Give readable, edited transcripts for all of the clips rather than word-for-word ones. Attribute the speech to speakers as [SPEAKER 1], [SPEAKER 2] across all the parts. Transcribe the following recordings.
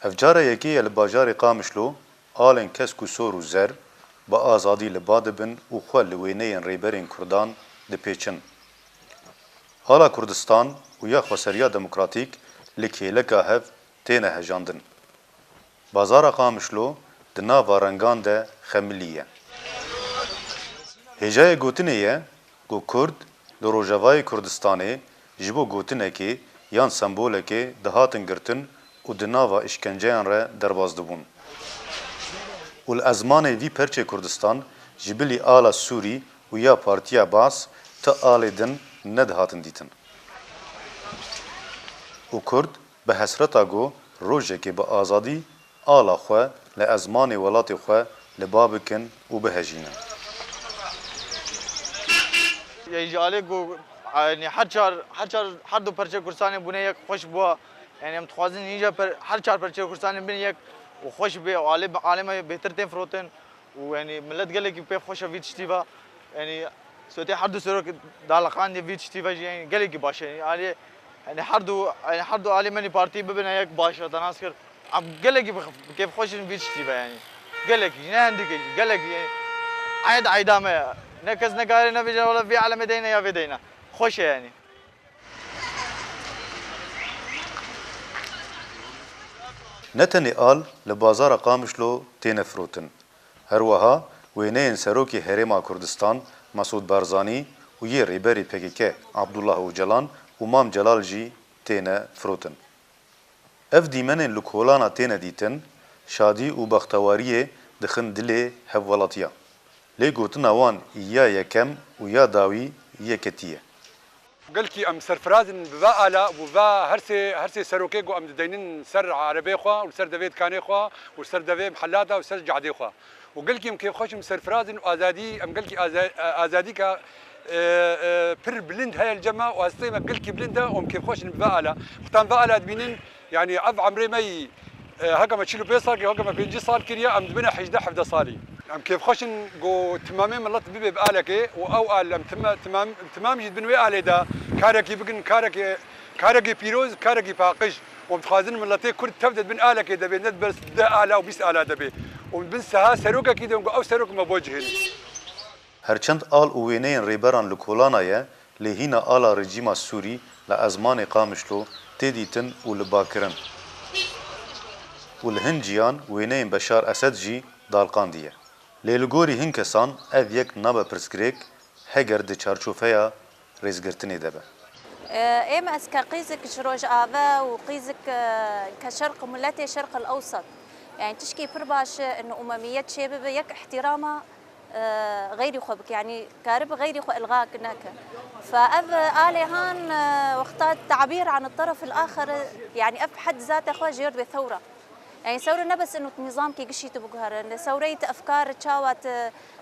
[SPEAKER 1] افجاره یکی الباجار قامشلو آلن کسکو سور و زر با آزادی لبادبن و خواه لوینه ریبرین کردان دپیچن. حالا کردستان و یا خسریا دموکراتیک لکیلکا هف تینه هجاندن. بازار قامشلو دنا وارنگان ده خملیه. هجای گوتنه یه گو کرد لروجاوای کردستانه جبو گوتنه که یان سمبوله که دهاتن گرتن و دناوا اشکنجهان را دربازدبون. و الازمان وی پرچه کردستان جبلی آلا سوری و یا پارتیا باس تا آل دن ندهاتن دیتن. و کرد به حسرتا گو روژه که به آزادی آلا خواه لازمان ولات خواه لبابکن و بهجینن.
[SPEAKER 2] یعنی جالب گو يعني هر دو پرچه کردستان بونه یک خوش بوا يعني هم تخوازن اینجا پر هر چهار پرچه کردستان بونه یک و خوش به عالم بهتر تیم فروتن و يعني ملت قال لك بيه خوش فيت شتيفا يعني سوتي هر دو سرور دالقان دي فيت شتيفا يعني قال لك باشه يعني هر دو عالماني بارتي ببنا یک باشه تناسكر عم قال لك كيف خوش فيت شتيفا يعني قال لك نه عندك قال لك يعني عيدامه نكز نقاري نبي ولا في على مدينة يا في دينا خوش يعني
[SPEAKER 1] نتنی آل لبازار قامشلو تین فروتن. هر وها وینین سروکی هرما کردستان مسعود بارزانی و یه ریبری پکیکه عبدالله اوجلان و مام جلال جی تین فروتن. اف دیمن لکولانا تین دیتن شادی و بختواریه دخن دل حوالاتیا. لگوتن وان یا یکم و یا داوی یکتیه.
[SPEAKER 3] قلكي ام سرفرازن ببا الا وبا هرسي سروكي قو ام دينين سر عربي خوا وسر دفيد كاني خوا وسر دفيد محلاته وسر جعدي خوا وقلكي كيف خوش سرفرازن وازادي ام قلكي ازادي كا بر بلند هاي الجماعه وهستي ما قلكي بلنده ام كيف خوش ببا الا ختان بقى الا دبينين يعني اب عمري مي هكا ما تشيلوا بيصال هكا ما بيجي صال كريا ام دبنا حجده حفده صالي ام كيف خوشن جو تمامين ملط بيبي بقالك او ال تمام جد بنوي على ده كاركي بقن كاركي بيروز كاركي باقش ومتخازن ملطي كل تبدأ بن آلك ده بين بس ده آلا وبيس آلا ده بي وبنسها سروكا كده او سروك ما بوجهن
[SPEAKER 1] هرچند آل اوینین ریبران لکولانایه لهینا آلا رژیما سوری لازمان قامشلو تدیتن و لباکرن و لهنجیان وینین بشار اسد جی دالقان دیه. لیلگوری هن کسان اف یک نابا پرسکریک هگر ده چارچوفیا ریزگرتنی دبه.
[SPEAKER 4] ايما اسكا قيزك شروج آذا وقيزك كشرق ملتي شرق الأوسط يعني تشكي برباش إنه أمميات شباب يك احترامها غير خبك يعني كارب غير خو إلغاك هناك فأب آلي هان وقتات تعبير عن الطرف الآخر يعني أب حد ذاته خو جير بثورة يعني ثورة نبس إنه النظام كي قشيت بقهر ثورة أفكار تشاوت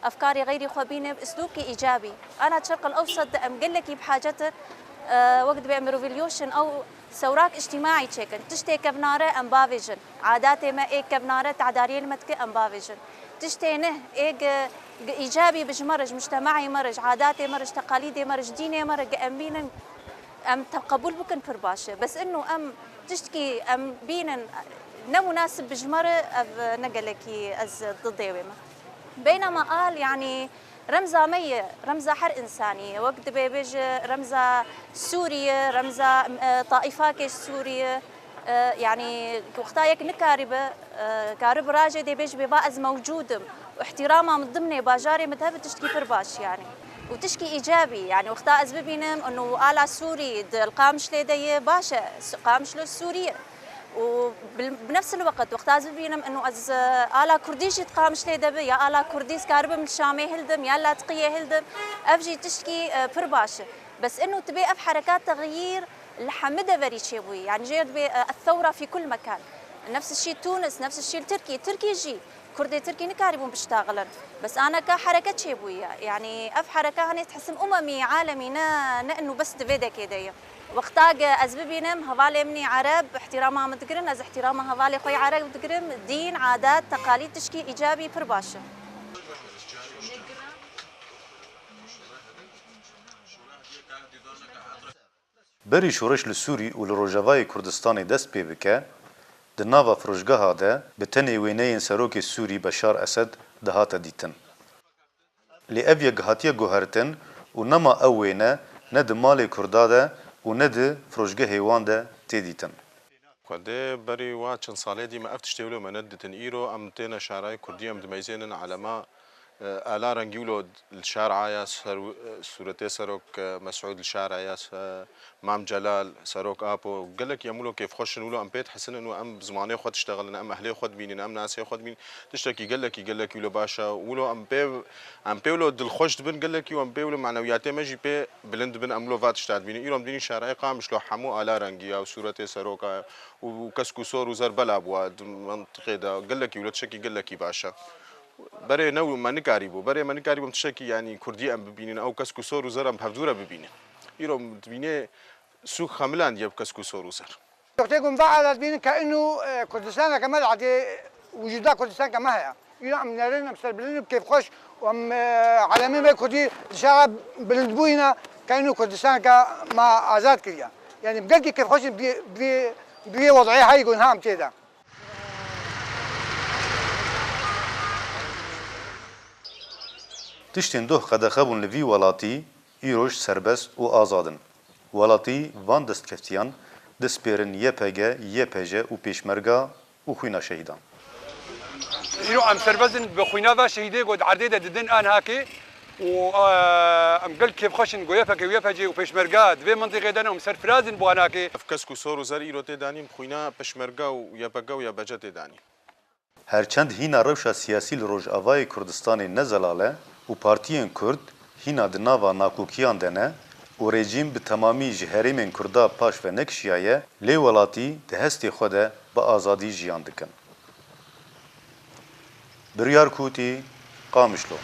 [SPEAKER 4] أفكاري غير خوابينه بأسلوبك إيجابي أنا الشرق الأوسط أمقلك بحاجته وقت بيعمل ريفوليوشن أو ثوراك اجتماعي تشيكن تشتي كبنارة أم بافيجن عاداتي ما إيه كبنارة تعداريل متك أم بافيجن تشتي نه إيه إيجابي بجمرج مجتمعي مرج عاداتي مرج تقاليدي مرج ديني مرج أمين أم تقبل بكن فرباشة بس إنه أم تشتكي أم بينن نمناسب بجمرة نقلكي أز ضديومة بينما قال يعني رمزة مية رمزة حر إنساني وقت بيج رمزة سورية رمزة طائفة سورية يعني وقتها يك نكاربة كارب راجع دي بيج بباز موجود واحترامها من ضمن باجاري مذهب تشتكي فرباش يعني وتشكي إيجابي يعني وقتها أزببينم إنه آلا سوري القامش لدي باشا قامش له السورية وبنفس الوقت وقت أزبينم إنه أز آلا كرديش تقامش لي دبي يا آلا كرديس كارب من الشامي هلدم يا لا تقية هلدم أفجي تشكي فرباشة بس إنه تبي أف حركات تغيير الحمدة فري شيبوي يعني جيد الثورة في كل مكان نفس الشيء تونس نفس الشيء تركي جي كردي تركي نكاربون بيشتغلن بس أنا كحركة شيبوية يعني أف حركة هني تحسم أممي عالمي إنه بس تفيدك كده وقتاق أزببينم هذالي مني عرب احترامها متقرن از احترامها هذالي خوي عرب متقرن دين عادات تقاليد تشكي إيجابي برباشة
[SPEAKER 1] بری شورش لسوری و لروجاوای کردستان دست پی بکه di nava firojgeha de bi tenê wêneyên serokê Sûrî Beşar Esed dihate dîtin. Lê ev yek hatiye guhertin û nema ew wêne ne di malê Kurda de û ne di firojgehê wan de tê dîtin.
[SPEAKER 5] Xwedê berî wa çend salê dîme ev tiştê wilo me neditin îro em têne şarayê Kurdî em dimeyzênin elema آلا رنگی ولو الشارع يا سورتي سروك مسعود الشارع يا مام جلال سروك ابو قال لك يمولو كيف خوش نقولوا ام بيت حسن انه ام زماني خد اشتغل ام اهلي خد بيني ام ناسي خد بيني تشتكي قال لك ولو باشا ولو ام بي ولو دل خوش بن قال لك ام بي ولو معنوياتي ما جي بي بلند بن املو فات اشتاد بيني يوم ديني شارع قام شلو حمو آلا رنگي او سورتي سروك وكسكو سور وزر بلا ابواد منطقه ده قال لك ولو تشكي قال لك باشا برای نو من کاریبو برای من کاریبم تشکی یعنی کردی ام ببینن او کسکو سور و زرم بهدوره ببینن ایرو ببینه سوق خاملان یب کسکو سور و زر
[SPEAKER 6] تقوم فعلا بين كانه كردستان كمال عادي وجودها كردستان كما هي يوم نارين مستقبلين كيف خوش وام عالمين بكردي شعب بلدبوينا كانه كردستان كما ازاد كليا يعني بقى كيف خوش بي وضعيه هاي يكون هام كذا
[SPEAKER 1] Tiştên doh qedexe bûn li vî welatî îroj serbest û azad in. Welatî van destkeftiyan dispêrin YPG, YPJ û Pêşmerga û xwîna şehîdan.
[SPEAKER 3] إيرو أم سربزن بخوينافا شهيدي قد عديدة ددن آن هاكي و أم قل كيف خشن قويفك ويفجي وبيشمرقا دبي منطقة دانا أم سرفرازن بوان هاكي
[SPEAKER 5] اف کسکو سور و زر ایرو تی دانیم خوینا پشمرگا و یبگا و یبجا تی دانیم
[SPEAKER 1] Herçend hîna rewşa siyasî li Rojavayê Kurdistanê nezelale û partiyên Kurd hîna di nava nakokiyan de ne û rejîm bi temamî ji herêmên Kurda paş ve nekişiyaye lê welatî di hestê xwe de bi azadî jiyan dikin. Biryar Kûtî, Qamişlo.